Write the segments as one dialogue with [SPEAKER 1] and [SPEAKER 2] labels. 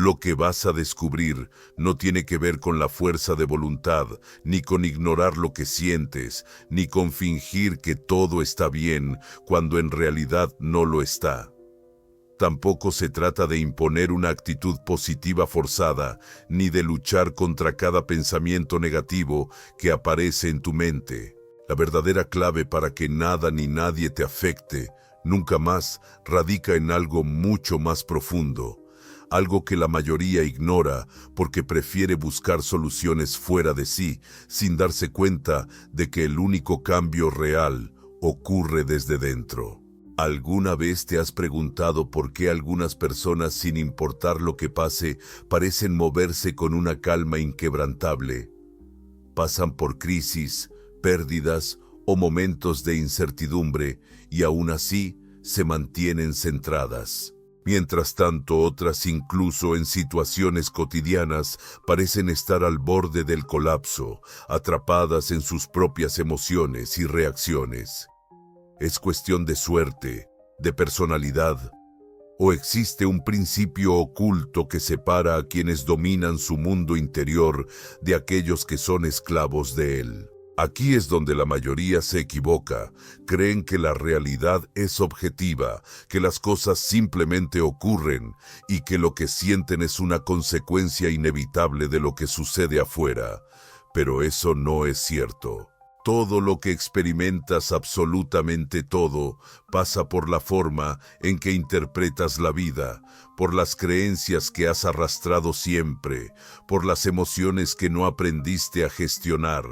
[SPEAKER 1] Lo que vas a descubrir no tiene que ver con la fuerza de voluntad, ni con ignorar lo que sientes, ni con fingir que todo está bien cuando en realidad no lo está. Tampoco se trata de imponer una actitud positiva forzada, ni de luchar contra cada pensamiento negativo que aparece en tu mente. La verdadera clave para que nada ni nadie te afecte nunca más radica en algo mucho más profundo, algo que la mayoría ignora porque prefiere buscar soluciones fuera de sí, sin darse cuenta de que el único cambio real ocurre desde dentro. ¿Alguna vez te has preguntado por qué algunas personas, sin importar lo que pase, parecen moverse con una calma inquebrantable? Pasan por crisis, pérdidas o momentos de incertidumbre y aún así se mantienen centradas. Mientras tanto, otras, incluso en situaciones cotidianas, parecen estar al borde del colapso, atrapadas en sus propias emociones y reacciones. ¿Es cuestión de suerte, de personalidad? ¿O existe un principio oculto que separa a quienes dominan su mundo interior de aquellos que son esclavos de él? Aquí es donde la mayoría se equivoca. Creen que la realidad es objetiva, que las cosas simplemente ocurren y que lo que sienten es una consecuencia inevitable de lo que sucede afuera. Pero eso no es cierto. Todo lo que experimentas, absolutamente todo, pasa por la forma en que interpretas la vida, por las creencias que has arrastrado siempre, por las emociones que no aprendiste a gestionar.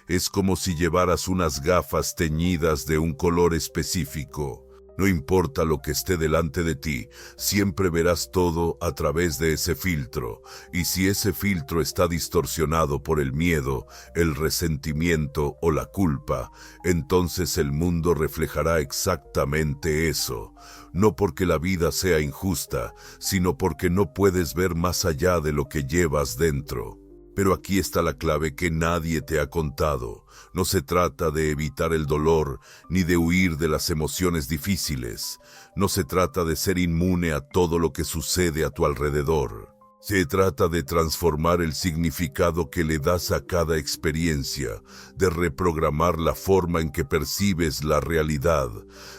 [SPEAKER 1] Es como si llevaras unas gafas teñidas de un color específico. No importa lo que esté delante de ti, siempre verás todo a través de ese filtro. Y si ese filtro está distorsionado por el miedo, el resentimiento o la culpa, entonces el mundo reflejará exactamente eso. No porque la vida sea injusta, sino porque no puedes ver más allá de lo que llevas dentro. Pero aquí está la clave que nadie te ha contado. No se trata de evitar el dolor, ni de huir de las emociones difíciles. No se trata de ser inmune a todo lo que sucede a tu alrededor. Se trata de transformar el significado que le das a cada experiencia, de reprogramar la forma en que percibes la realidad,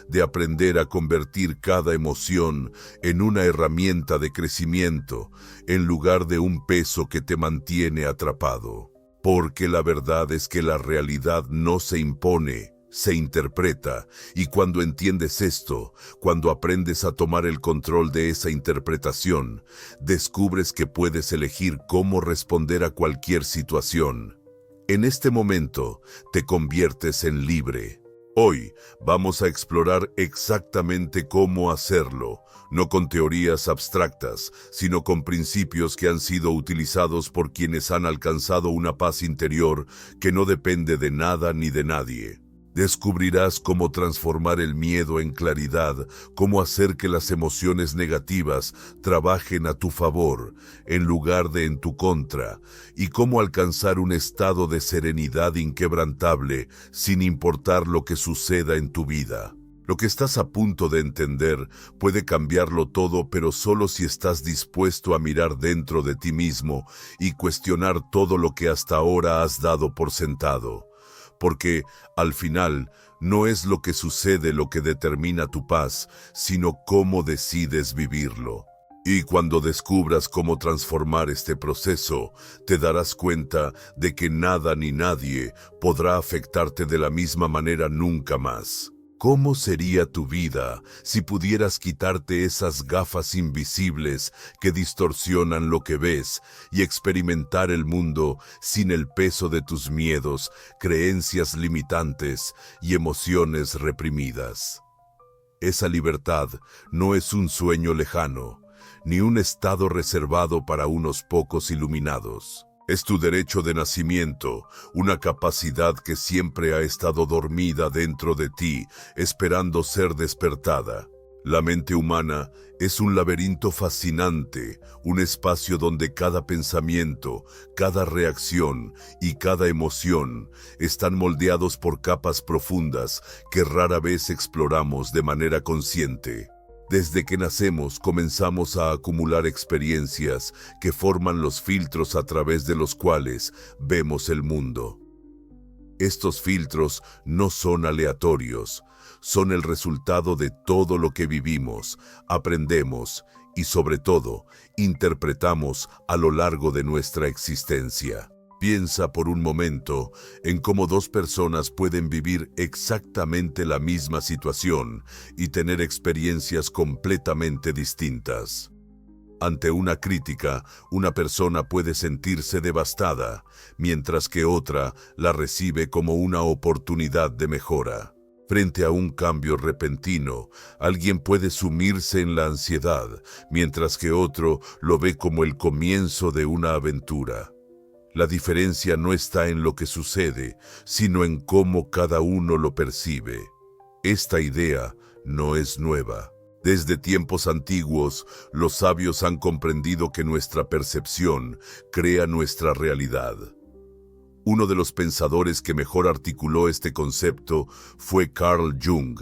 [SPEAKER 1] de aprender a convertir cada emoción en una herramienta de crecimiento, en lugar de un peso que te mantiene atrapado. Porque la verdad es que la realidad no se impone, se interpreta, y cuando entiendes esto, cuando aprendes a tomar el control de esa interpretación, descubres que puedes elegir cómo responder a cualquier situación. En este momento, te conviertes en libre. Hoy vamos a explorar exactamente cómo hacerlo, no con teorías abstractas, sino con principios que han sido utilizados por quienes han alcanzado una paz interior que no depende de nada ni de nadie. Descubrirás cómo transformar el miedo en claridad, cómo hacer que las emociones negativas trabajen a tu favor, en lugar de en tu contra, y cómo alcanzar un estado de serenidad inquebrantable, sin importar lo que suceda en tu vida. Lo que estás a punto de entender puede cambiarlo todo, pero solo si estás dispuesto a mirar dentro de ti mismo y cuestionar todo lo que hasta ahora has dado por sentado. Porque, al final, no es lo que sucede lo que determina tu paz, sino cómo decides vivirlo. Y cuando descubras cómo transformar este proceso, te darás cuenta de que nada ni nadie podrá afectarte de la misma manera nunca más. ¿Cómo sería tu vida si pudieras quitarte esas gafas invisibles que distorsionan lo que ves y experimentar el mundo sin el peso de tus miedos, creencias limitantes y emociones reprimidas? Esa libertad no es un sueño lejano, ni un estado reservado para unos pocos iluminados. Es tu derecho de nacimiento, una capacidad que siempre ha estado dormida dentro de ti, esperando ser despertada. La mente humana es un laberinto fascinante, un espacio donde cada pensamiento, cada reacción y cada emoción están moldeados por capas profundas que rara vez exploramos de manera consciente. Desde que nacemos comenzamos a acumular experiencias que forman los filtros a través de los cuales vemos el mundo. Estos filtros no son aleatorios, son el resultado de todo lo que vivimos, aprendemos y sobre todo interpretamos a lo largo de nuestra existencia. Piensa por un momento en cómo dos personas pueden vivir exactamente la misma situación y tener experiencias completamente distintas. Ante una crítica, una persona puede sentirse devastada, mientras que otra la recibe como una oportunidad de mejora. Frente a un cambio repentino, alguien puede sumirse en la ansiedad, mientras que otro lo ve como el comienzo de una aventura. La diferencia no está en lo que sucede, sino en cómo cada uno lo percibe. Esta idea no es nueva. Desde tiempos antiguos, los sabios han comprendido que nuestra percepción crea nuestra realidad. Uno de los pensadores que mejor articuló este concepto fue Carl Jung,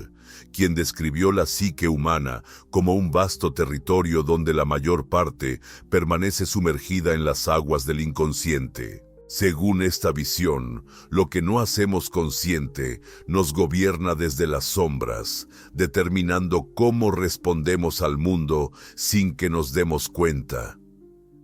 [SPEAKER 1] quien describió la psique humana como un vasto territorio donde la mayor parte permanece sumergida en las aguas del inconsciente. Según esta visión, lo que no hacemos consciente nos gobierna desde las sombras, determinando cómo respondemos al mundo sin que nos demos cuenta.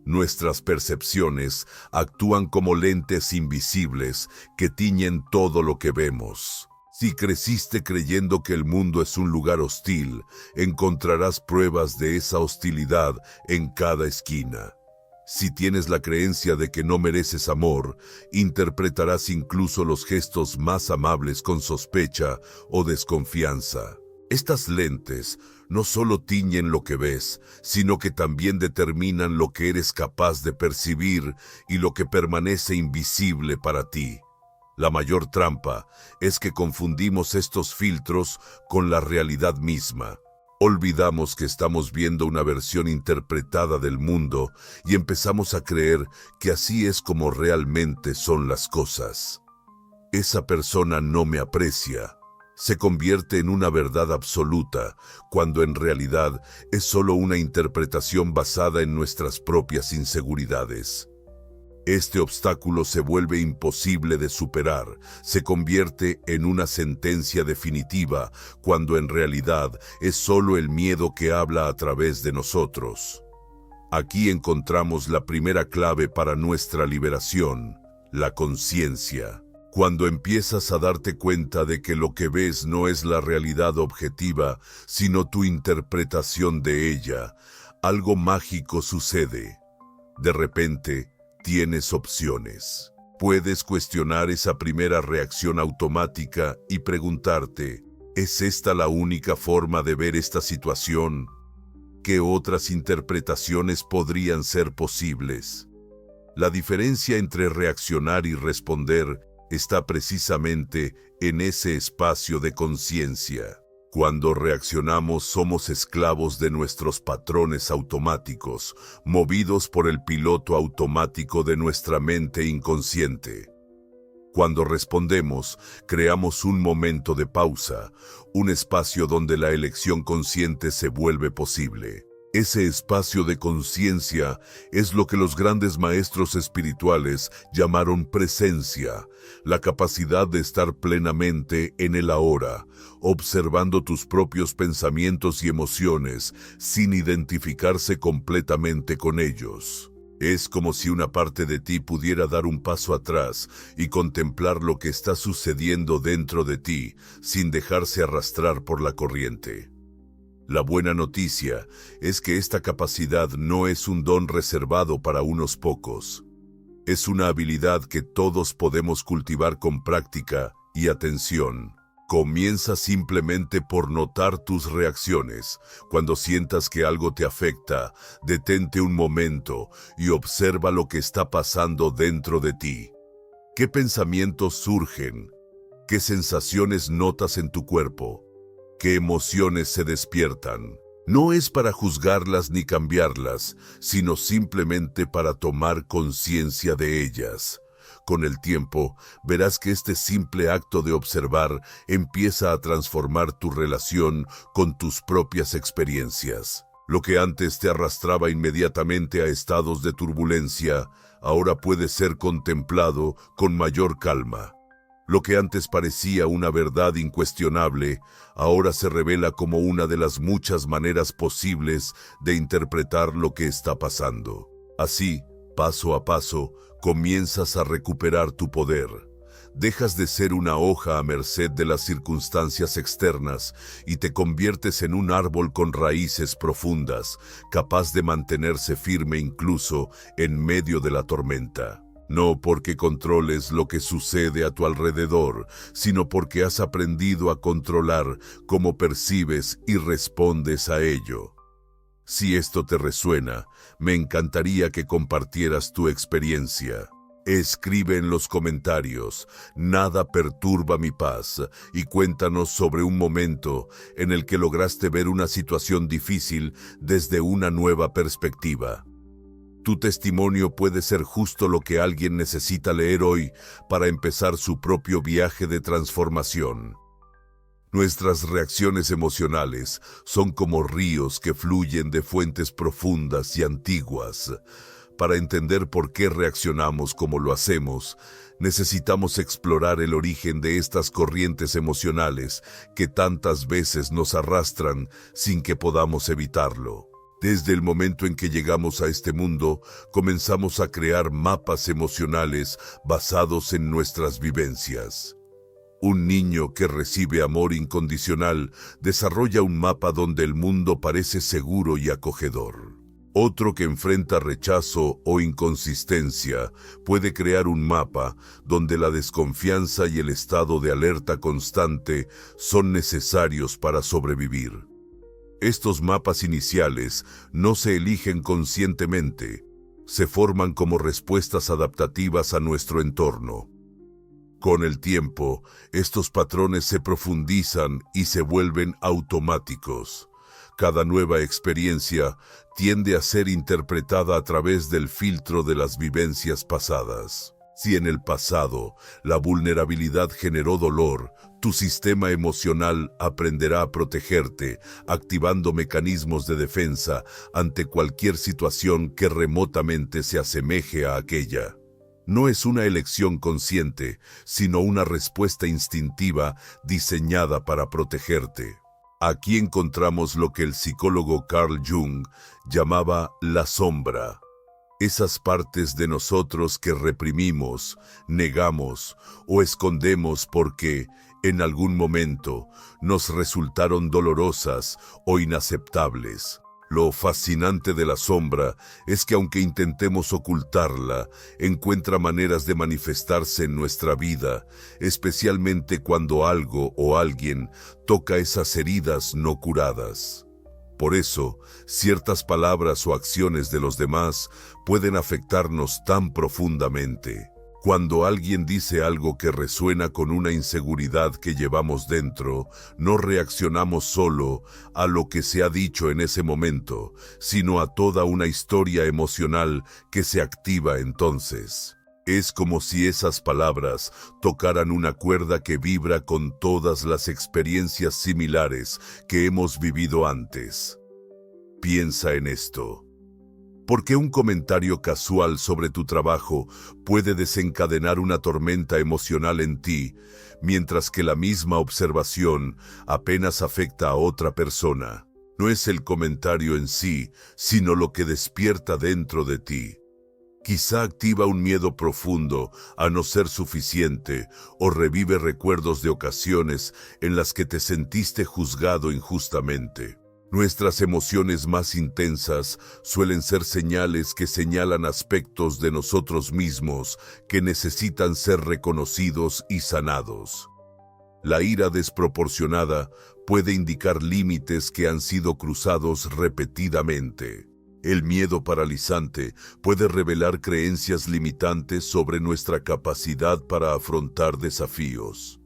[SPEAKER 1] Nuestras percepciones actúan como lentes invisibles que tiñen todo lo que vemos. Si creciste creyendo que el mundo es un lugar hostil, encontrarás pruebas de esa hostilidad en cada esquina. Si tienes la creencia de que no mereces amor, interpretarás incluso los gestos más amables con sospecha o desconfianza. Estas lentes no solo tiñen lo que ves, sino que también determinan lo que eres capaz de percibir y lo que permanece invisible para ti. La mayor trampa es que confundimos estos filtros con la realidad misma. Olvidamos que estamos viendo una versión interpretada del mundo y empezamos a creer que así es como realmente son las cosas. Esa persona no me aprecia. Se convierte en una verdad absoluta, cuando en realidad es solo una interpretación basada en nuestras propias inseguridades. Este obstáculo se vuelve imposible de superar, se convierte en una sentencia definitiva, cuando en realidad es solo el miedo que habla a través de nosotros. Aquí encontramos la primera clave para nuestra liberación, la conciencia. Cuando empiezas a darte cuenta de que lo que ves no es la realidad objetiva, sino tu interpretación de ella, algo mágico sucede. De repente, tienes opciones. Puedes cuestionar esa primera reacción automática y preguntarte, ¿es esta la única forma de ver esta situación? ¿Qué otras interpretaciones podrían ser posibles? La diferencia entre reaccionar y responder está precisamente en ese espacio de conciencia. Cuando reaccionamos somos esclavos de nuestros patrones automáticos, movidos por el piloto automático de nuestra mente inconsciente. Cuando respondemos, creamos un momento de pausa, un espacio donde la elección consciente se vuelve posible. Ese espacio de conciencia es lo que los grandes maestros espirituales llamaron presencia, la capacidad de estar plenamente en el ahora, observando tus propios pensamientos y emociones sin identificarse completamente con ellos. Es como si una parte de ti pudiera dar un paso atrás y contemplar lo que está sucediendo dentro de ti sin dejarse arrastrar por la corriente. La buena noticia es que esta capacidad no es un don reservado para unos pocos. Es una habilidad que todos podemos cultivar con práctica y atención. Comienza simplemente por notar tus reacciones. Cuando sientas que algo te afecta, detente un momento y observa lo que está pasando dentro de ti. ¿Qué pensamientos surgen? ¿Qué sensaciones notas en tu cuerpo? ¿Qué emociones se despiertan? No es para juzgarlas ni cambiarlas, sino simplemente para tomar conciencia de ellas. Con el tiempo, verás que este simple acto de observar empieza a transformar tu relación con tus propias experiencias. Lo que antes te arrastraba inmediatamente a estados de turbulencia, ahora puede ser contemplado con mayor calma. Lo que antes parecía una verdad incuestionable, ahora se revela como una de las muchas maneras posibles de interpretar lo que está pasando. Así, paso a paso, comienzas a recuperar tu poder. Dejas de ser una hoja a merced de las circunstancias externas y te conviertes en un árbol con raíces profundas, capaz de mantenerse firme incluso en medio de la tormenta. No porque controles lo que sucede a tu alrededor, sino porque has aprendido a controlar cómo percibes y respondes a ello. Si esto te resuena, me encantaría que compartieras tu experiencia. Escribe en los comentarios, nada perturba mi paz, y cuéntanos sobre un momento en el que lograste ver una situación difícil desde una nueva perspectiva. Tu testimonio puede ser justo lo que alguien necesita leer hoy para empezar su propio viaje de transformación. Nuestras reacciones emocionales son como ríos que fluyen de fuentes profundas y antiguas. Para entender por qué reaccionamos como lo hacemos, necesitamos explorar el origen de estas corrientes emocionales que tantas veces nos arrastran sin que podamos evitarlo. Desde el momento en que llegamos a este mundo, comenzamos a crear mapas emocionales basados en nuestras vivencias. Un niño que recibe amor incondicional desarrolla un mapa donde el mundo parece seguro y acogedor. Otro que enfrenta rechazo o inconsistencia puede crear un mapa donde la desconfianza y el estado de alerta constante son necesarios para sobrevivir. Estos mapas iniciales no se eligen conscientemente, se forman como respuestas adaptativas a nuestro entorno. Con el tiempo, estos patrones se profundizan y se vuelven automáticos. Cada nueva experiencia tiende a ser interpretada a través del filtro de las vivencias pasadas. Si en el pasado la vulnerabilidad generó dolor, tu sistema emocional aprenderá a protegerte, activando mecanismos de defensa ante cualquier situación que remotamente se asemeje a aquella. No es una elección consciente, sino una respuesta instintiva diseñada para protegerte. Aquí encontramos lo que el psicólogo Carl Jung llamaba la sombra. Esas partes de nosotros que reprimimos, negamos o escondemos porque, en algún momento, nos resultaron dolorosas o inaceptables. Lo fascinante de la sombra es que aunque intentemos ocultarla, encuentra maneras de manifestarse en nuestra vida, especialmente cuando algo o alguien toca esas heridas no curadas. Por eso, ciertas palabras o acciones de los demás pueden afectarnos tan profundamente. Cuando alguien dice algo que resuena con una inseguridad que llevamos dentro, no reaccionamos solo a lo que se ha dicho en ese momento, sino a toda una historia emocional que se activa entonces. Es como si esas palabras tocaran una cuerda que vibra con todas las experiencias similares que hemos vivido antes. Piensa en esto. ¿Por qué un comentario casual sobre tu trabajo puede desencadenar una tormenta emocional en ti, mientras que la misma observación apenas afecta a otra persona? No es el comentario en sí, sino lo que despierta dentro de ti. Quizá activa un miedo profundo a no ser suficiente o revive recuerdos de ocasiones en las que te sentiste juzgado injustamente. Nuestras emociones más intensas suelen ser señales que señalan aspectos de nosotros mismos que necesitan ser reconocidos y sanados. La ira desproporcionada puede indicar límites que han sido cruzados repetidamente. El miedo paralizante puede revelar creencias limitantes sobre nuestra capacidad para afrontar desafíos.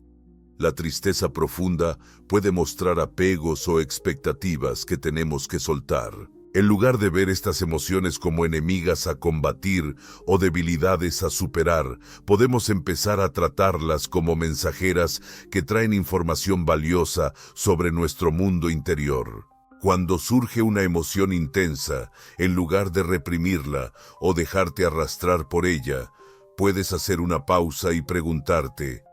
[SPEAKER 1] La tristeza profunda puede mostrar apegos o expectativas que tenemos que soltar. En lugar de ver estas emociones como enemigas a combatir o debilidades a superar, podemos empezar a tratarlas como mensajeras que traen información valiosa sobre nuestro mundo interior. Cuando surge una emoción intensa, en lugar de reprimirla o dejarte arrastrar por ella, puedes hacer una pausa y preguntarte,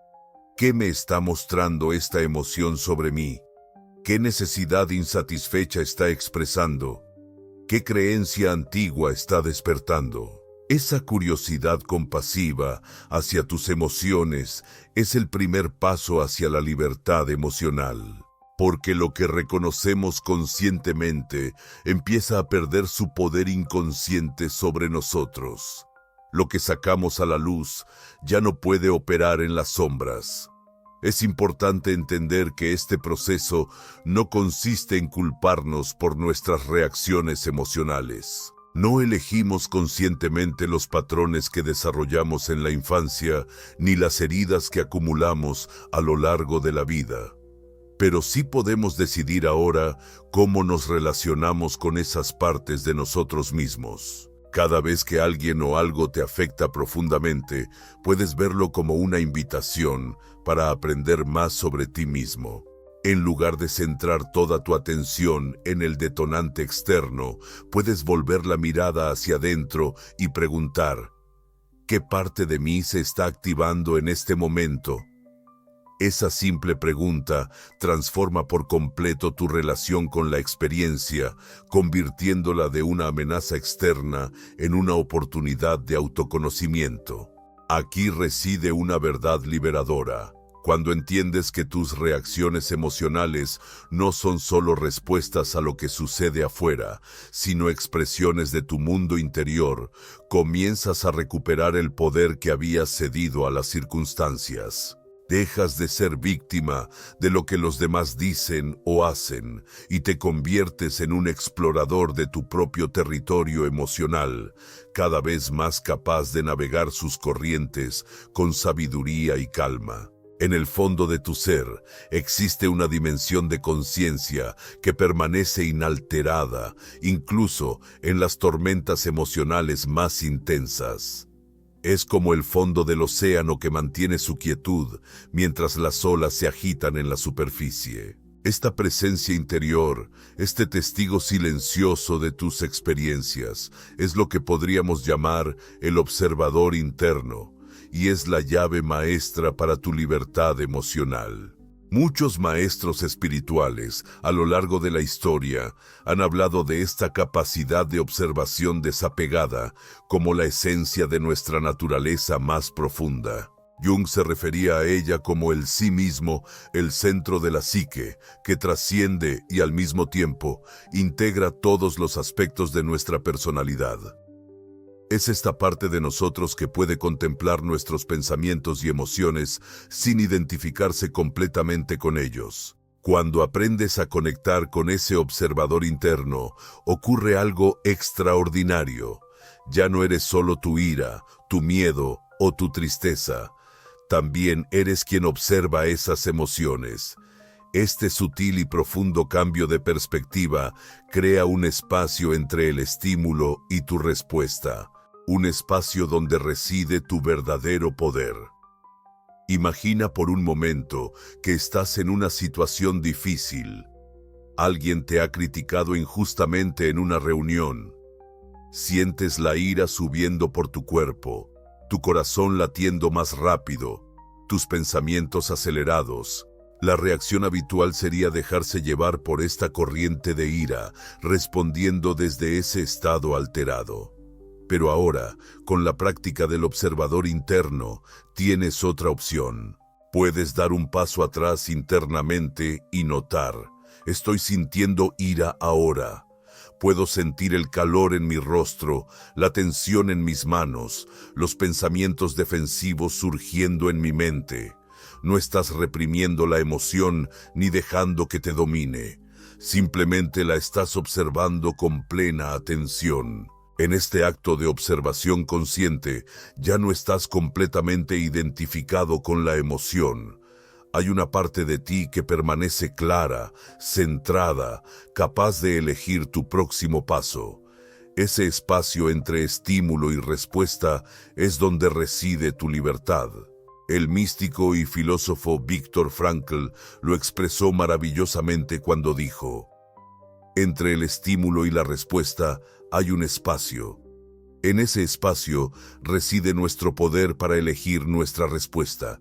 [SPEAKER 1] ¿qué me está mostrando esta emoción sobre mí? ¿Qué necesidad insatisfecha está expresando? ¿Qué creencia antigua está despertando? Esa curiosidad compasiva hacia tus emociones es el primer paso hacia la libertad emocional, porque lo que reconocemos conscientemente empieza a perder su poder inconsciente sobre nosotros. Lo que sacamos a la luz ya no puede operar en las sombras. Es importante entender que este proceso no consiste en culparnos por nuestras reacciones emocionales. No elegimos conscientemente los patrones que desarrollamos en la infancia ni las heridas que acumulamos a lo largo de la vida. Pero sí podemos decidir ahora cómo nos relacionamos con esas partes de nosotros mismos. Cada vez que alguien o algo te afecta profundamente, puedes verlo como una invitación para aprender más sobre ti mismo. En lugar de centrar toda tu atención en el detonante externo, puedes volver la mirada hacia adentro y preguntar, ¿qué parte de mí se está activando en este momento? Esa simple pregunta transforma por completo tu relación con la experiencia, convirtiéndola de una amenaza externa en una oportunidad de autoconocimiento. Aquí reside una verdad liberadora. Cuando entiendes que tus reacciones emocionales no son solo respuestas a lo que sucede afuera, sino expresiones de tu mundo interior, comienzas a recuperar el poder que habías cedido a las circunstancias. Dejas de ser víctima de lo que los demás dicen o hacen y te conviertes en un explorador de tu propio territorio emocional, cada vez más capaz de navegar sus corrientes con sabiduría y calma. En el fondo de tu ser existe una dimensión de conciencia que permanece inalterada, incluso en las tormentas emocionales más intensas. Es como el fondo del océano que mantiene su quietud mientras las olas se agitan en la superficie. Esta presencia interior, este testigo silencioso de tus experiencias, es lo que podríamos llamar el observador interno, y es la llave maestra para tu libertad emocional. Muchos maestros espirituales a lo largo de la historia han hablado de esta capacidad de observación desapegada como la esencia de nuestra naturaleza más profunda. Jung se refería a ella como el sí mismo, el centro de la psique, que trasciende y al mismo tiempo integra todos los aspectos de nuestra personalidad. Es esta parte de nosotros que puede contemplar nuestros pensamientos y emociones sin identificarse completamente con ellos. Cuando aprendes a conectar con ese observador interno, ocurre algo extraordinario. Ya no eres solo tu ira, tu miedo o tu tristeza. También eres quien observa esas emociones. Este sutil y profundo cambio de perspectiva crea un espacio entre el estímulo y tu respuesta. Un espacio donde reside tu verdadero poder. Imagina por un momento que estás en una situación difícil. Alguien te ha criticado injustamente en una reunión. Sientes la ira subiendo por tu cuerpo, tu corazón latiendo más rápido, tus pensamientos acelerados. La reacción habitual sería dejarse llevar por esta corriente de ira, respondiendo desde ese estado alterado. Pero ahora, con la práctica del observador interno, tienes otra opción. Puedes dar un paso atrás internamente y notar, estoy sintiendo ira ahora. Puedo sentir el calor en mi rostro, la tensión en mis manos, los pensamientos defensivos surgiendo en mi mente. No estás reprimiendo la emoción ni dejando que te domine. Simplemente la estás observando con plena atención. En este acto de observación consciente, ya no estás completamente identificado con la emoción. Hay una parte de ti que permanece clara, centrada, capaz de elegir tu próximo paso. Ese espacio entre estímulo y respuesta es donde reside tu libertad. El místico y filósofo Viktor Frankl lo expresó maravillosamente cuando dijo: entre el estímulo y la respuesta hay un espacio. En ese espacio reside nuestro poder para elegir nuestra respuesta.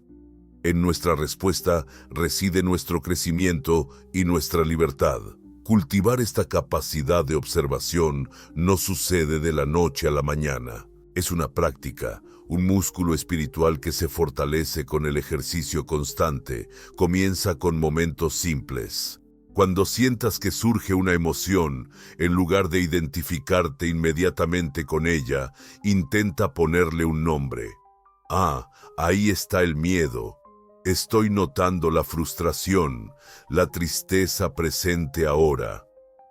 [SPEAKER 1] En nuestra respuesta reside nuestro crecimiento y nuestra libertad. Cultivar esta capacidad de observación no sucede de la noche a la mañana. Es una práctica, un músculo espiritual que se fortalece con el ejercicio constante. Comienza con momentos simples. Cuando sientas que surge una emoción, en lugar de identificarte inmediatamente con ella, intenta ponerle un nombre. Ah, ahí está el miedo. Estoy notando la frustración, la tristeza presente ahora.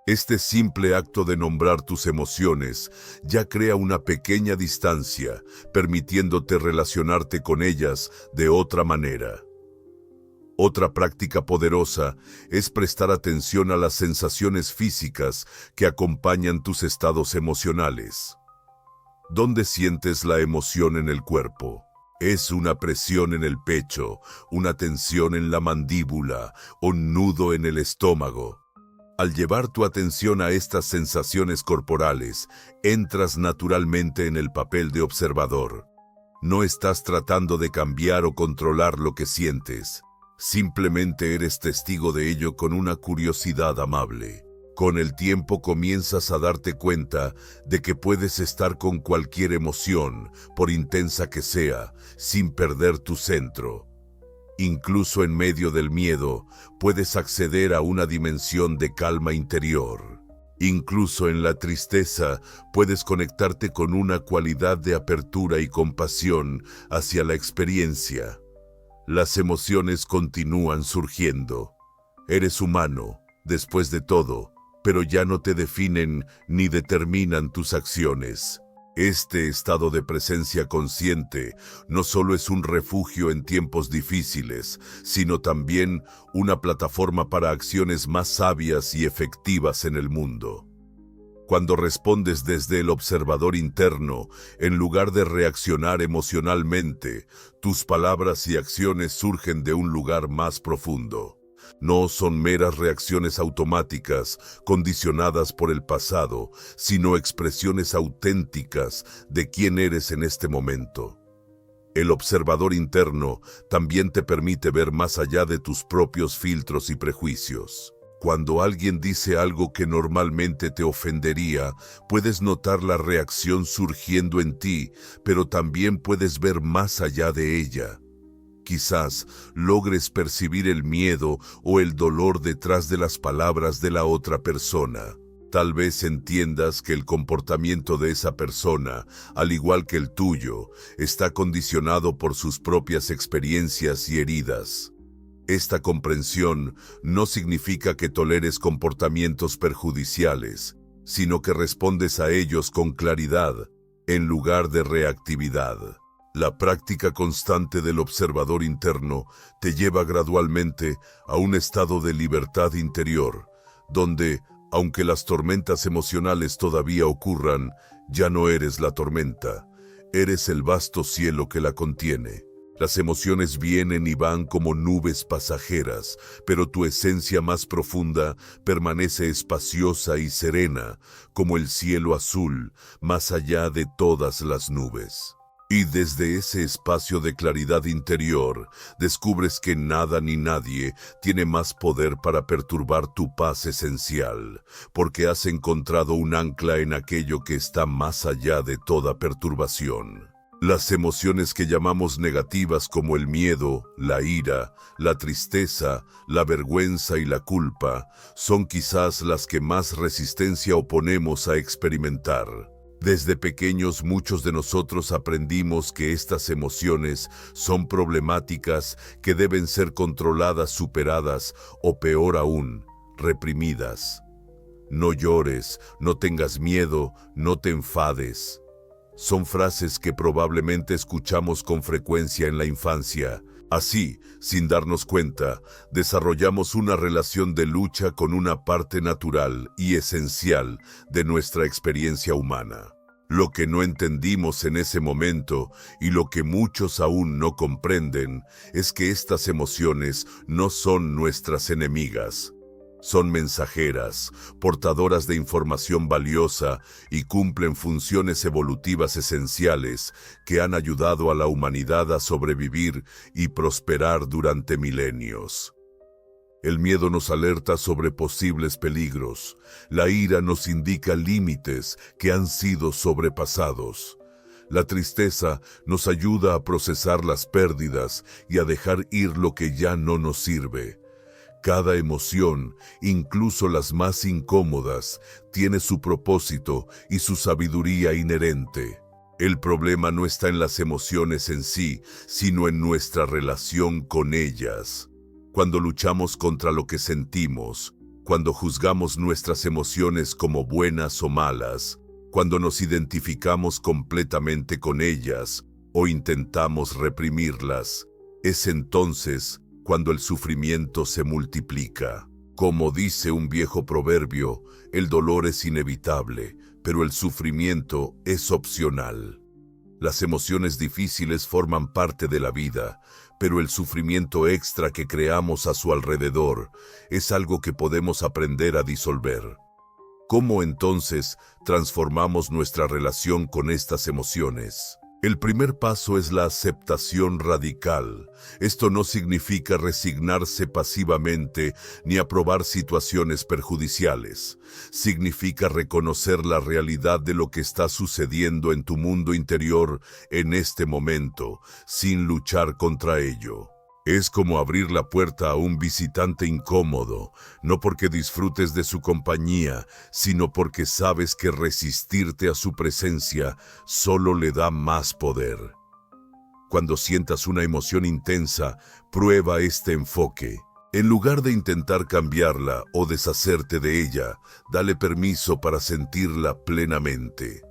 [SPEAKER 1] Este simple acto de nombrar tus emociones ya crea una pequeña distancia, permitiéndote relacionarte con ellas de otra manera. Otra práctica poderosa es prestar atención a las sensaciones físicas que acompañan tus estados emocionales. ¿Dónde sientes la emoción en el cuerpo? ¿Es una presión en el pecho, una tensión en la mandíbula o un nudo en el estómago? Al llevar tu atención a estas sensaciones corporales, entras naturalmente en el papel de observador. No estás tratando de cambiar o controlar lo que sientes. Simplemente eres testigo de ello con una curiosidad amable. Con el tiempo comienzas a darte cuenta de que puedes estar con cualquier emoción, por intensa que sea, sin perder tu centro. Incluso en medio del miedo, puedes acceder a una dimensión de calma interior. Incluso en la tristeza, puedes conectarte con una cualidad de apertura y compasión hacia la experiencia. Las emociones continúan surgiendo. Eres humano, después de todo, pero ya no te definen ni determinan tus acciones. Este estado de presencia consciente no solo es un refugio en tiempos difíciles, sino también una plataforma para acciones más sabias y efectivas en el mundo. Cuando respondes desde el observador interno, en lugar de reaccionar emocionalmente, tus palabras y acciones surgen de un lugar más profundo. No son meras reacciones automáticas, condicionadas por el pasado, sino expresiones auténticas de quién eres en este momento. El observador interno también te permite ver más allá de tus propios filtros y prejuicios. Cuando alguien dice algo que normalmente te ofendería, puedes notar la reacción surgiendo en ti, pero también puedes ver más allá de ella. Quizás logres percibir el miedo o el dolor detrás de las palabras de la otra persona. Tal vez entiendas que el comportamiento de esa persona, al igual que el tuyo, está condicionado por sus propias experiencias y heridas. Esta comprensión no significa que toleres comportamientos perjudiciales, sino que respondes a ellos con claridad, en lugar de reactividad. La práctica constante del observador interno te lleva gradualmente a un estado de libertad interior, donde, aunque las tormentas emocionales todavía ocurran, ya no eres la tormenta, eres el vasto cielo que la contiene. Las emociones vienen y van como nubes pasajeras, pero tu esencia más profunda permanece espaciosa y serena, como el cielo azul, más allá de todas las nubes. Y desde ese espacio de claridad interior, descubres que nada ni nadie tiene más poder para perturbar tu paz esencial, porque has encontrado un ancla en aquello que está más allá de toda perturbación. Las emociones que llamamos negativas como el miedo, la ira, la tristeza, la vergüenza y la culpa, son quizás las que más resistencia oponemos a experimentar. Desde pequeños muchos de nosotros aprendimos que estas emociones son problemáticas que deben ser controladas, superadas o peor aún, reprimidas. No llores, no tengas miedo, no te enfades. Son frases que probablemente escuchamos con frecuencia en la infancia, Así, sin darnos cuenta, desarrollamos una relación de lucha con una parte natural y esencial de nuestra experiencia humana. Lo que no entendimos en ese momento y lo que muchos aún no comprenden es que estas emociones no son nuestras enemigas. Son mensajeras, portadoras de información valiosa y cumplen funciones evolutivas esenciales que han ayudado a la humanidad a sobrevivir y prosperar durante milenios. El miedo nos alerta sobre posibles peligros. La ira nos indica límites que han sido sobrepasados. La tristeza nos ayuda a procesar las pérdidas y a dejar ir lo que ya no nos sirve. Cada emoción, incluso las más incómodas, tiene su propósito y su sabiduría inherente. El problema no está en las emociones en sí, sino en nuestra relación con ellas. Cuando luchamos contra lo que sentimos, cuando juzgamos nuestras emociones como buenas o malas, cuando nos identificamos completamente con ellas o intentamos reprimirlas, es entonces cuando el sufrimiento se multiplica. Como dice un viejo proverbio, el dolor es inevitable, pero el sufrimiento es opcional. Las emociones difíciles forman parte de la vida, pero el sufrimiento extra que creamos a su alrededor es algo que podemos aprender a disolver. ¿Cómo entonces transformamos nuestra relación con estas emociones? El primer paso es la aceptación radical. Esto no significa resignarse pasivamente ni aprobar situaciones perjudiciales. Significa reconocer la realidad de lo que está sucediendo en tu mundo interior en este momento, sin luchar contra ello. Es como abrir la puerta a un visitante incómodo, no porque disfrutes de su compañía, sino porque sabes que resistirte a su presencia solo le da más poder. Cuando sientas una emoción intensa, prueba este enfoque. En lugar de intentar cambiarla o deshacerte de ella, dale permiso para sentirla plenamente.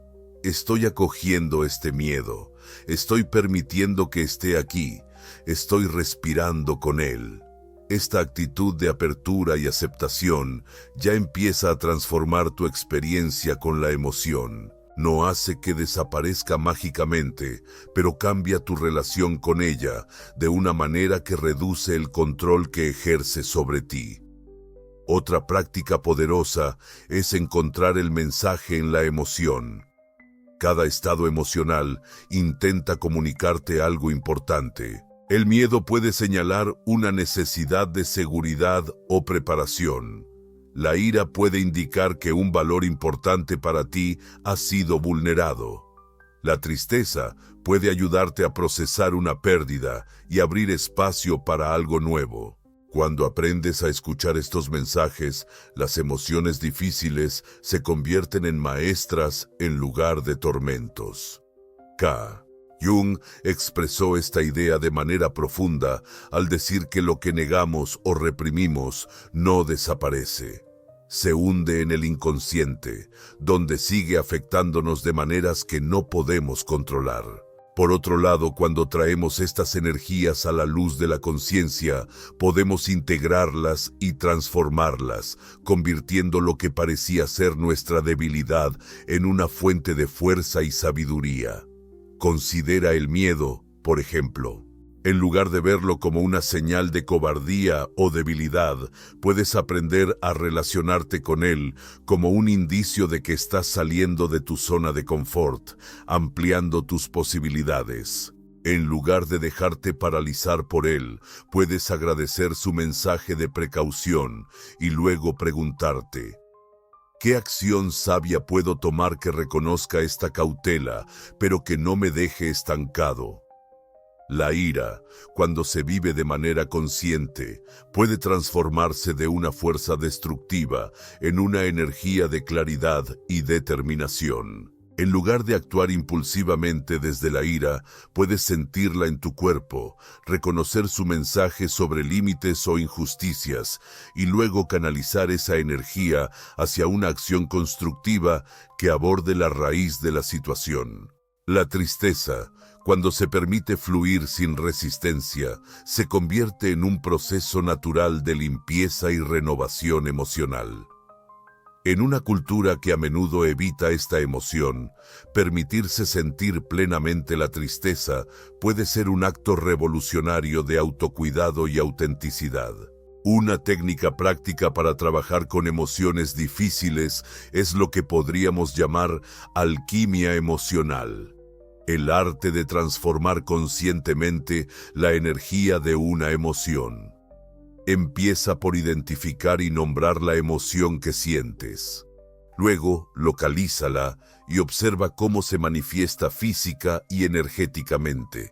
[SPEAKER 1] Estoy acogiendo este miedo, estoy permitiendo que esté aquí. Estoy respirando con él. Esta actitud de apertura y aceptación ya empieza a transformar tu experiencia con la emoción. No hace que desaparezca mágicamente, pero cambia tu relación con ella de una manera que reduce el control que ejerce sobre ti. Otra práctica poderosa es encontrar el mensaje en la emoción. Cada estado emocional intenta comunicarte algo importante. El miedo puede señalar una necesidad de seguridad o preparación. La ira puede indicar que un valor importante para ti ha sido vulnerado. La tristeza puede ayudarte a procesar una pérdida y abrir espacio para algo nuevo. Cuando aprendes a escuchar estos mensajes, las emociones difíciles se convierten en maestras en lugar de tormentos. K. Jung expresó esta idea de manera profunda al decir que lo que negamos o reprimimos no desaparece. Se hunde en el inconsciente, donde sigue afectándonos de maneras que no podemos controlar. Por otro lado, cuando traemos estas energías a la luz de la conciencia, podemos integrarlas y transformarlas, convirtiendo lo que parecía ser nuestra debilidad en una fuente de fuerza y sabiduría. Considera el miedo, por ejemplo. En lugar de verlo como una señal de cobardía o debilidad, puedes aprender a relacionarte con él como un indicio de que estás saliendo de tu zona de confort, ampliando tus posibilidades. En lugar de dejarte paralizar por él, puedes agradecer su mensaje de precaución y luego preguntarte: ¿qué acción sabia puedo tomar que reconozca esta cautela, pero que no me deje estancado? La ira, cuando se vive de manera consciente, puede transformarse de una fuerza destructiva en una energía de claridad y determinación. En lugar de actuar impulsivamente desde la ira, puedes sentirla en tu cuerpo, reconocer su mensaje sobre límites o injusticias y luego canalizar esa energía hacia una acción constructiva que aborde la raíz de la situación. La tristeza, Cuando se permite fluir sin resistencia, se convierte en un proceso natural de limpieza y renovación emocional. En una cultura que a menudo evita esta emoción, permitirse sentir plenamente la tristeza puede ser un acto revolucionario de autocuidado y autenticidad. Una técnica práctica para trabajar con emociones difíciles es lo que podríamos llamar alquimia emocional. El arte de transformar conscientemente la energía de una emoción. Empieza por identificar y nombrar la emoción que sientes. Luego, localízala y observa cómo se manifiesta física y energéticamente.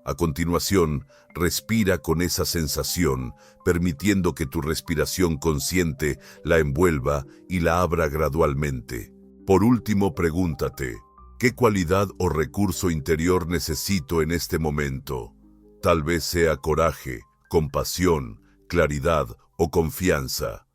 [SPEAKER 1] A continuación, respira con esa sensación, permitiendo que tu respiración consciente la envuelva y la abra gradualmente. Por último, pregúntate, ¿qué cualidad o recurso interior necesito en este momento? Tal vez sea coraje, compasión, claridad o confianza.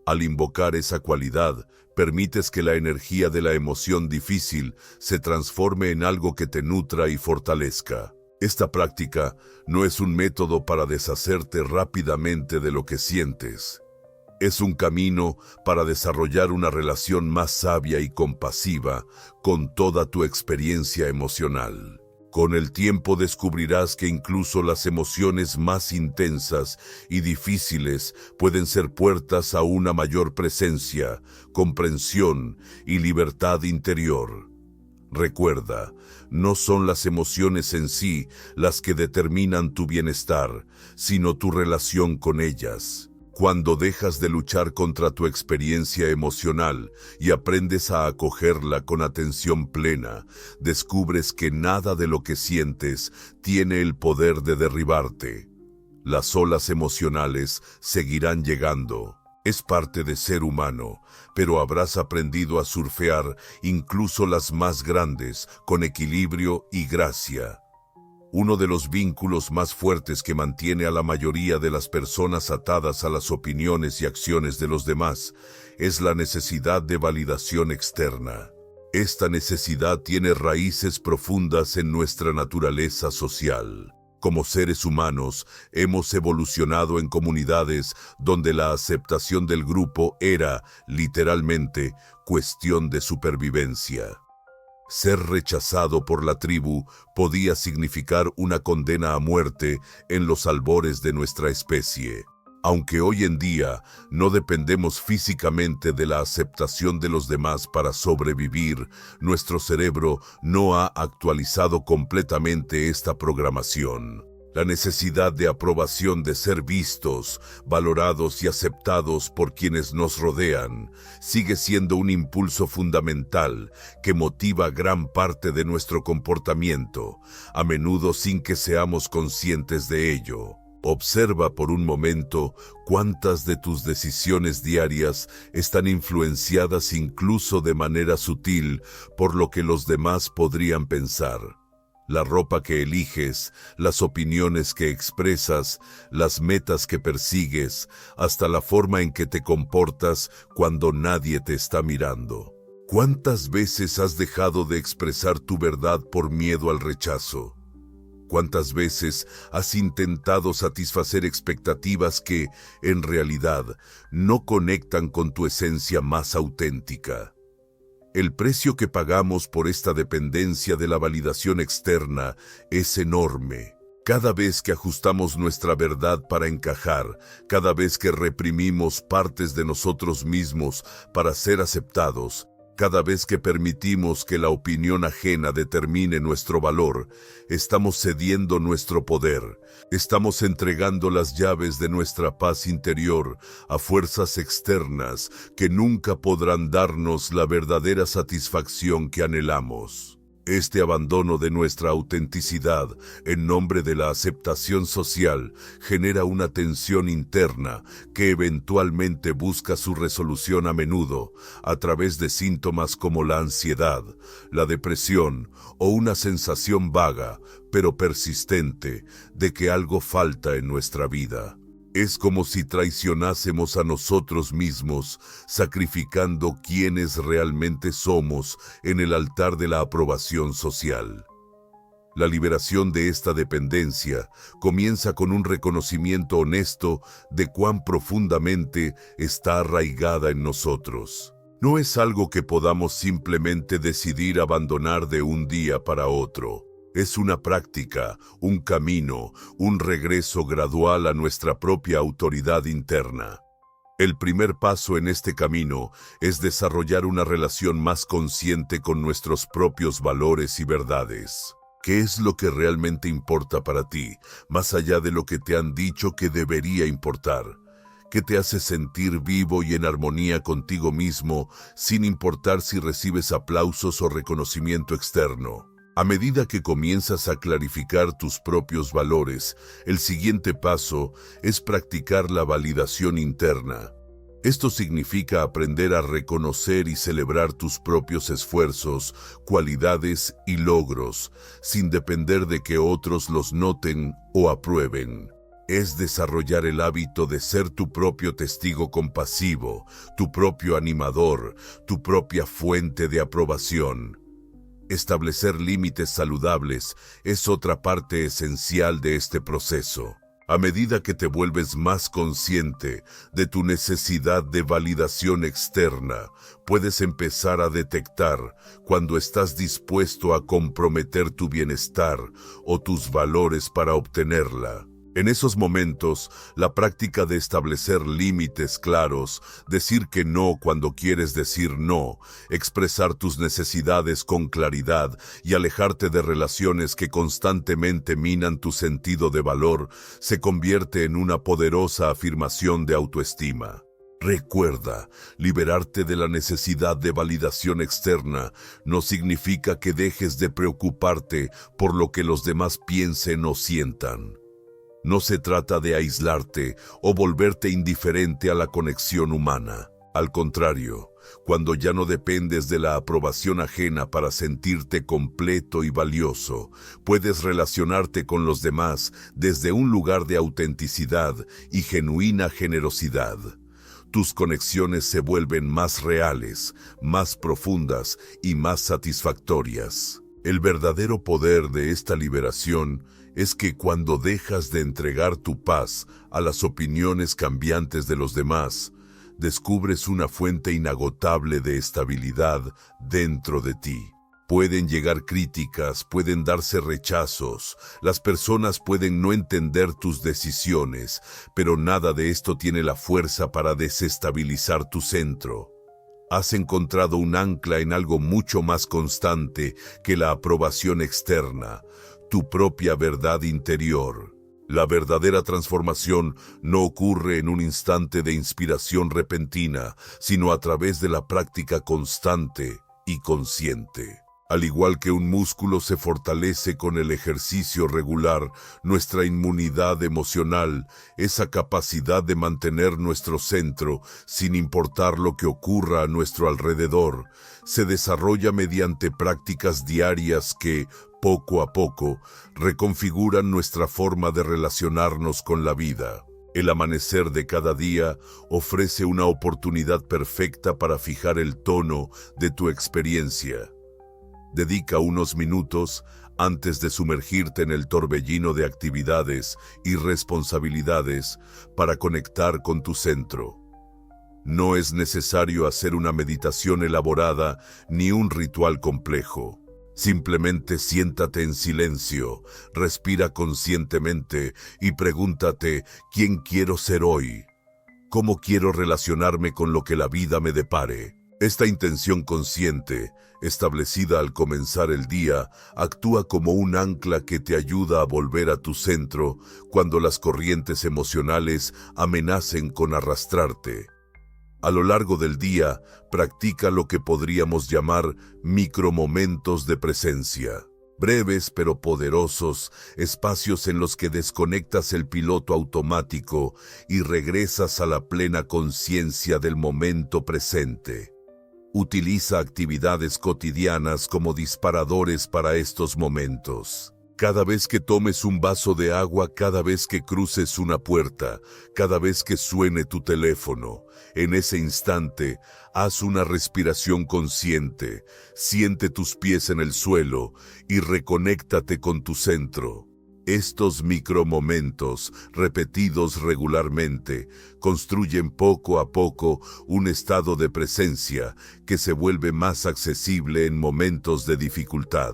[SPEAKER 1] Al invocar esa cualidad, permites que la energía de la emoción difícil se transforme en algo que te nutra y fortalezca. Esta práctica no es un método para deshacerte rápidamente de lo que sientes. Es un camino para desarrollar una relación más sabia y compasiva con toda tu experiencia emocional. Con el tiempo descubrirás que incluso las emociones más intensas y difíciles pueden ser puertas a una mayor presencia, comprensión y libertad interior. Recuerda, no son las emociones en sí las que determinan tu bienestar, sino tu relación con ellas. Cuando dejas de luchar contra tu experiencia emocional y aprendes a acogerla con atención plena, descubres que nada de lo que sientes tiene el poder de derribarte. Las olas emocionales seguirán llegando. Es parte de ser humano, pero habrás aprendido a surfear incluso las más grandes con equilibrio y gracia. Uno de los vínculos más fuertes que mantiene a la mayoría de las personas atadas a las opiniones y acciones de los demás es la necesidad de validación externa. Esta necesidad tiene raíces profundas en nuestra naturaleza social. Como seres humanos, hemos evolucionado en comunidades donde la aceptación del grupo era, literalmente, cuestión de supervivencia. Ser rechazado por la tribu podía significar una condena a muerte en los albores de nuestra especie. Aunque hoy en día no dependemos físicamente de la aceptación de los demás para sobrevivir, nuestro cerebro no ha actualizado completamente esta programación. La necesidad de aprobación, de ser vistos, valorados y aceptados por quienes nos rodean, sigue siendo un impulso fundamental que motiva gran parte de nuestro comportamiento, a menudo sin que seamos conscientes de ello. Observa por un momento cuántas de tus decisiones diarias están influenciadas incluso de manera sutil por lo que los demás podrían pensar. La ropa que eliges, las opiniones que expresas, las metas que persigues, hasta la forma en que te comportas cuando nadie te está mirando. ¿Cuántas veces has dejado de expresar tu verdad por miedo al rechazo? ¿Cuántas veces has intentado satisfacer expectativas que, en realidad, no conectan con tu esencia más auténtica? El precio que pagamos por esta dependencia de la validación externa es enorme. Cada vez que ajustamos nuestra verdad para encajar, cada vez que reprimimos partes de nosotros mismos para ser aceptados, cada vez que permitimos que la opinión ajena determine nuestro valor, estamos cediendo nuestro poder, estamos entregando las llaves de nuestra paz interior a fuerzas externas que nunca podrán darnos la verdadera satisfacción que anhelamos. Este abandono de nuestra autenticidad en nombre de la aceptación social genera una tensión interna que eventualmente busca su resolución a menudo a través de síntomas como la ansiedad, la depresión o una sensación vaga, pero persistente, de que algo falta en nuestra vida. Es como si traicionásemos a nosotros mismos, sacrificando quienes realmente somos en el altar de la aprobación social. La liberación de esta dependencia comienza con un reconocimiento honesto de cuán profundamente está arraigada en nosotros. No es algo que podamos simplemente decidir abandonar de un día para otro. Es una práctica, un camino, un regreso gradual a nuestra propia autoridad interna. El primer paso en este camino es desarrollar una relación más consciente con nuestros propios valores y verdades. ¿Qué es lo que realmente importa para ti, más allá de lo que te han dicho que debería importar? ¿Qué te hace sentir vivo y en armonía contigo mismo, sin importar si recibes aplausos o reconocimiento externo? A medida que comienzas a clarificar tus propios valores, el siguiente paso es practicar la validación interna. Esto significa aprender a reconocer y celebrar tus propios esfuerzos, cualidades y logros, sin depender de que otros los noten o aprueben. Es desarrollar el hábito de ser tu propio testigo compasivo, tu propio animador, tu propia fuente de aprobación. Establecer límites saludables es otra parte esencial de este proceso. A medida que te vuelves más consciente de tu necesidad de validación externa, puedes empezar a detectar cuando estás dispuesto a comprometer tu bienestar o tus valores para obtenerla. En esos momentos, la práctica de establecer límites claros, decir que no cuando quieres decir no, expresar tus necesidades con claridad y alejarte de relaciones que constantemente minan tu sentido de valor, se convierte en una poderosa afirmación de autoestima. Recuerda, liberarte de la necesidad de validación externa no significa que dejes de preocuparte por lo que los demás piensen o sientan. No se trata de aislarte o volverte indiferente a la conexión humana. Al contrario, cuando ya no dependes de la aprobación ajena para sentirte completo y valioso, puedes relacionarte con los demás desde un lugar de autenticidad y genuina generosidad. Tus conexiones se vuelven más reales, más profundas y más satisfactorias. El verdadero poder de esta liberación es que cuando dejas de entregar tu paz a las opiniones cambiantes de los demás, descubres una fuente inagotable de estabilidad dentro de ti. Pueden llegar críticas, pueden darse rechazos, las personas pueden no entender tus decisiones, pero nada de esto tiene la fuerza para desestabilizar tu centro. Has encontrado un ancla en algo mucho más constante que la aprobación externa, tu propia verdad interior. La verdadera transformación no ocurre en un instante de inspiración repentina, sino a través de la práctica constante y consciente. Al igual que un músculo se fortalece con el ejercicio regular, nuestra inmunidad emocional, esa capacidad de mantener nuestro centro sin importar lo que ocurra a nuestro alrededor, se desarrolla mediante prácticas diarias que, poco a poco, reconfiguran nuestra forma de relacionarnos con la vida. El amanecer de cada día ofrece una oportunidad perfecta para fijar el tono de tu experiencia. Dedica unos minutos antes de sumergirte en el torbellino de actividades y responsabilidades para conectar con tu centro. No es necesario hacer una meditación elaborada ni un ritual complejo. Simplemente siéntate en silencio, respira conscientemente y pregúntate ¿quién quiero ser hoy? ¿Cómo quiero relacionarme con lo que la vida me depare? Esta intención consciente, establecida al comenzar el día, actúa como un ancla que te ayuda a volver a tu centro cuando las corrientes emocionales amenacen con arrastrarte. A lo largo del día, practica lo que podríamos llamar micromomentos de presencia. Breves pero poderosos, espacios en los que desconectas el piloto automático y regresas a la plena conciencia del momento presente. Utiliza actividades cotidianas como disparadores para estos momentos. Cada vez que tomes un vaso de agua, cada vez que cruces una puerta, cada vez que suene tu teléfono, en ese instante, haz una respiración consciente, siente tus pies en el suelo y reconéctate con tu centro. Estos micromomentos, repetidos regularmente, construyen poco a poco un estado de presencia que se vuelve más accesible en momentos de dificultad.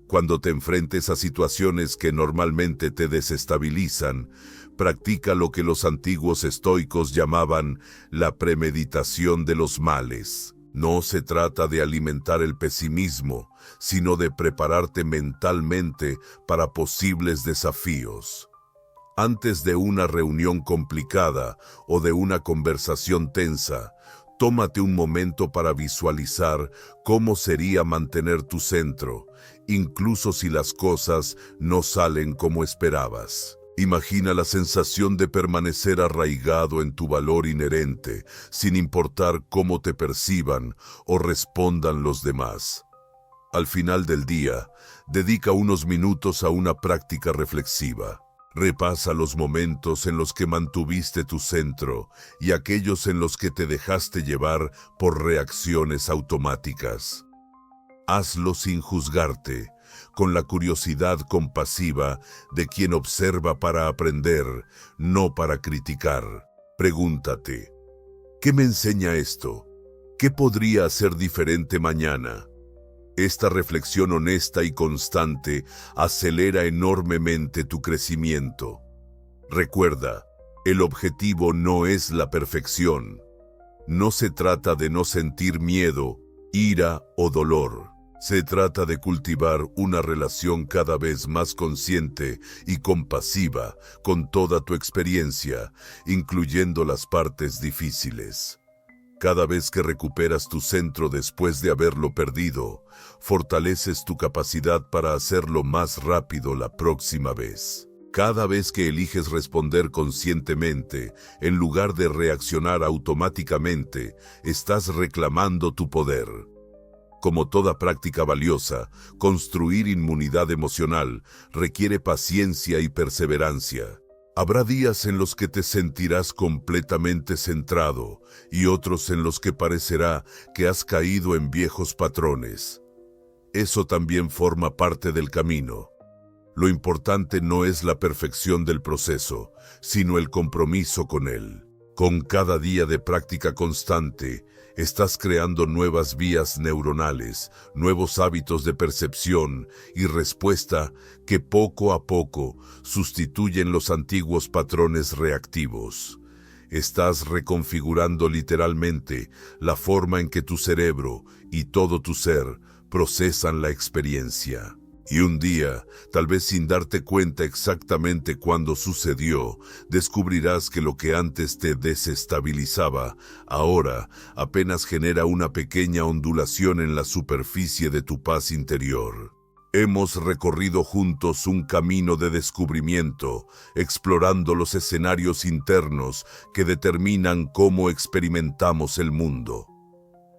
[SPEAKER 1] Cuando te enfrentes a situaciones que normalmente te desestabilizan, practica lo que los antiguos estoicos llamaban la premeditación de los males. No se trata de alimentar el pesimismo, sino de prepararte mentalmente para posibles desafíos. Antes de una reunión complicada o de una conversación tensa, tómate un momento para visualizar cómo sería mantener tu centro, incluso si las cosas no salen como esperabas. Imagina la sensación de permanecer arraigado en tu valor inherente, sin importar cómo te perciban o respondan los demás. Al final del día, dedica unos minutos a una práctica reflexiva. Repasa los momentos en los que mantuviste tu centro y aquellos en los que te dejaste llevar por reacciones automáticas. Hazlo sin juzgarte, con la curiosidad compasiva de quien observa para aprender, no para criticar. Pregúntate, ¿qué me enseña esto? ¿Qué podría hacer diferente mañana? Esta reflexión honesta y constante acelera enormemente tu crecimiento. Recuerda, el objetivo no es la perfección. No se trata de no sentir miedo, ira o dolor. Se trata de cultivar una relación cada vez más consciente y compasiva con toda tu experiencia, incluyendo las partes difíciles. Cada vez que recuperas tu centro después de haberlo perdido, fortaleces tu capacidad para hacerlo más rápido la próxima vez. Cada vez que eliges responder conscientemente, en lugar de reaccionar automáticamente, estás reclamando tu poder. Como toda práctica valiosa, construir inmunidad emocional requiere paciencia y perseverancia. Habrá días en los que te sentirás completamente centrado y otros en los que parecerá que has caído en viejos patrones. Eso también forma parte del camino. Lo importante no es la perfección del proceso, sino el compromiso con él. Con cada día de práctica constante, estás creando nuevas vías neuronales, nuevos hábitos de percepción y respuesta que poco a poco sustituyen los antiguos patrones reactivos. Estás reconfigurando literalmente la forma en que tu cerebro y todo tu ser procesan la experiencia. Y un día, tal vez sin darte cuenta exactamente cuándo sucedió, descubrirás que lo que antes te desestabilizaba, ahora apenas genera una pequeña ondulación en la superficie de tu paz interior. Hemos recorrido juntos un camino de descubrimiento, explorando los escenarios internos que determinan cómo experimentamos el mundo.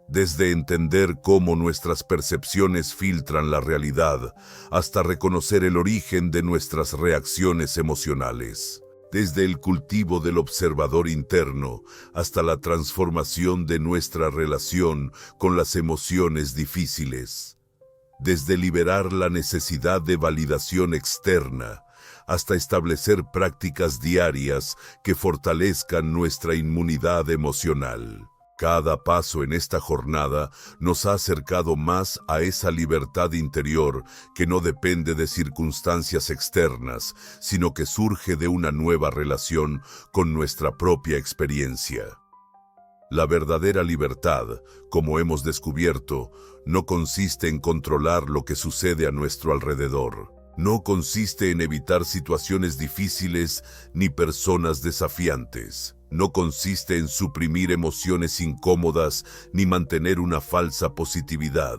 [SPEAKER 1] Desde entender cómo nuestras percepciones filtran la realidad, hasta reconocer el origen de nuestras reacciones emocionales. Desde el cultivo del observador interno, hasta la transformación de nuestra relación con las emociones difíciles. Desde liberar la necesidad de validación externa, hasta establecer prácticas diarias que fortalezcan nuestra inmunidad emocional. Cada paso en esta jornada nos ha acercado más a esa libertad interior que no depende de circunstancias externas, sino que surge de una nueva relación con nuestra propia experiencia. La verdadera libertad, como hemos descubierto, no consiste en controlar lo que sucede a nuestro alrededor. No consiste en evitar situaciones difíciles ni personas desafiantes. No consiste en suprimir emociones incómodas ni mantener una falsa positividad.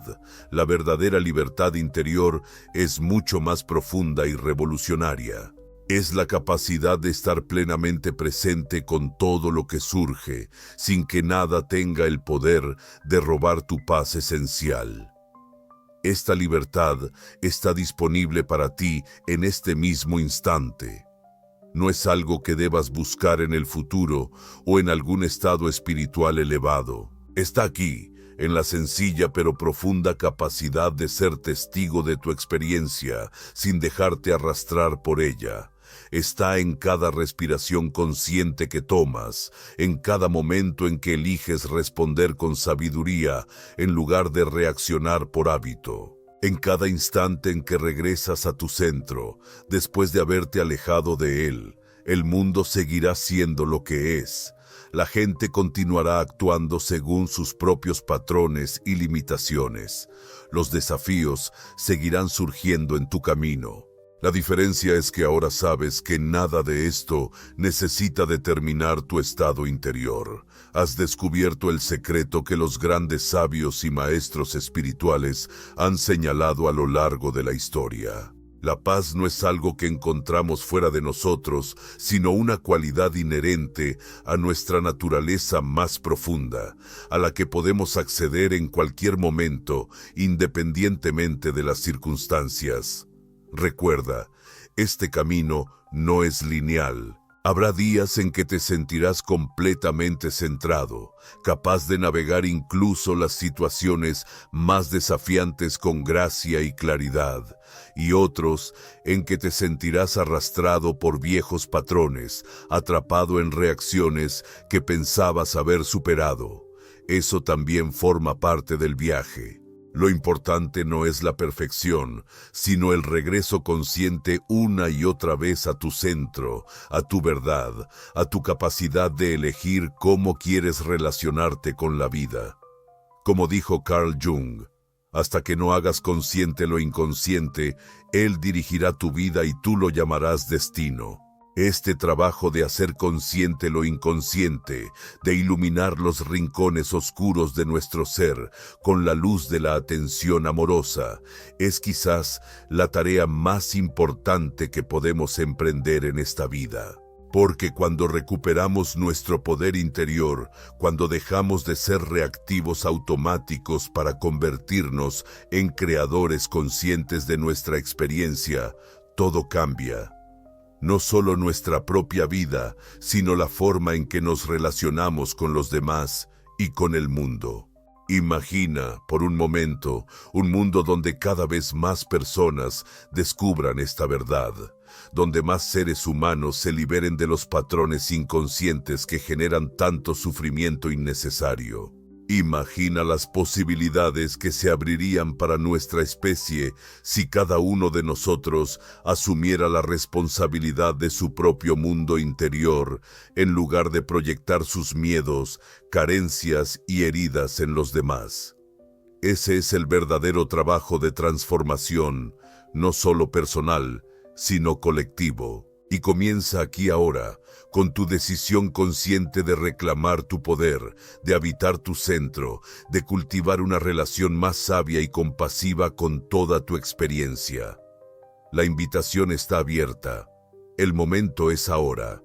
[SPEAKER 1] La verdadera libertad interior es mucho más profunda y revolucionaria. Es la capacidad de estar plenamente presente con todo lo que surge, sin que nada tenga el poder de robar tu paz esencial. Esta libertad está disponible para ti en este mismo instante. No es algo que debas buscar en el futuro o en algún estado espiritual elevado. Está aquí, en la sencilla pero profunda capacidad de ser testigo de tu experiencia sin dejarte arrastrar por ella. Está en cada respiración consciente que tomas, en cada momento en que eliges responder con sabiduría en lugar de reaccionar por hábito. En cada instante en que regresas a tu centro, después de haberte alejado de él, el mundo seguirá siendo lo que es. La gente continuará actuando según sus propios patrones y limitaciones. Los desafíos seguirán surgiendo en tu camino. La diferencia es que ahora sabes que nada de esto necesita determinar tu estado interior. Has descubierto el secreto que los grandes sabios y maestros espirituales han señalado a lo largo de la historia. La paz no es algo que encontramos fuera de nosotros, sino una cualidad inherente a nuestra naturaleza más profunda, a la que podemos acceder en cualquier momento, independientemente de las circunstancias. Recuerda, este camino no es lineal. Habrá días en que te sentirás completamente centrado, capaz de navegar incluso las situaciones más desafiantes con gracia y claridad, y otros en que te sentirás arrastrado por viejos patrones, atrapado en reacciones que pensabas haber superado. Eso también forma parte del viaje. Lo importante no es la perfección, sino el regreso consciente una y otra vez a tu centro, a tu verdad, a tu capacidad de elegir cómo quieres relacionarte con la vida. Como dijo Carl Jung, hasta que no hagas consciente lo inconsciente, él dirigirá tu vida y tú lo llamarás destino. Este trabajo de hacer consciente lo inconsciente, de iluminar los rincones oscuros de nuestro ser con la luz de la atención amorosa, es quizás la tarea más importante que podemos emprender en esta vida. Porque cuando recuperamos nuestro poder interior, cuando dejamos de ser reactivos automáticos para convertirnos en creadores conscientes de nuestra experiencia, todo cambia. No solo nuestra propia vida, sino la forma en que nos relacionamos con los demás y con el mundo. Imagina, por un momento, un mundo donde cada vez más personas descubran esta verdad, donde más seres humanos se liberen de los patrones inconscientes que generan tanto sufrimiento innecesario. Imagina las posibilidades que se abrirían para nuestra especie si cada uno de nosotros asumiera la responsabilidad de su propio mundo interior, en lugar de proyectar sus miedos, carencias y heridas en los demás. Ese es el verdadero trabajo de transformación, no solo personal, sino colectivo. Y comienza aquí ahora, con tu decisión consciente de reclamar tu poder, de habitar tu centro, de cultivar una relación más sabia y compasiva con toda tu experiencia. La invitación está abierta. El momento es ahora.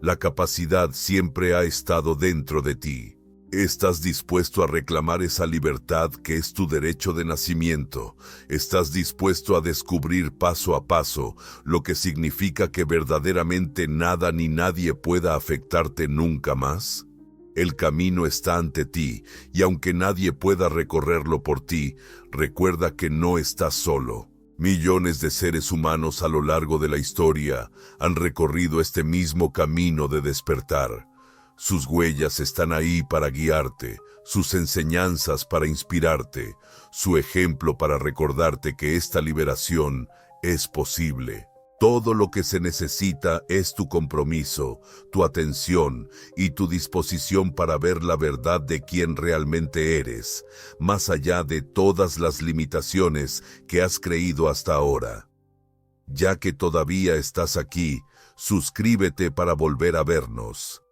[SPEAKER 1] La capacidad siempre ha estado dentro de ti. ¿Estás dispuesto a reclamar esa libertad que es tu derecho de nacimiento? ¿Estás dispuesto a descubrir paso a paso lo que significa que verdaderamente nada ni nadie pueda afectarte nunca más? El camino está ante ti, y aunque nadie pueda recorrerlo por ti, recuerda que no estás solo. Millones de seres humanos a lo largo de la historia han recorrido este mismo camino de despertar. Sus huellas están ahí para guiarte, sus enseñanzas para inspirarte, su ejemplo para recordarte que esta liberación es posible. Todo lo que se necesita es tu compromiso, tu atención y tu disposición para ver la verdad de quién realmente eres, más allá de todas las limitaciones que has creído hasta ahora. Ya que todavía estás aquí, suscríbete para volver a vernos.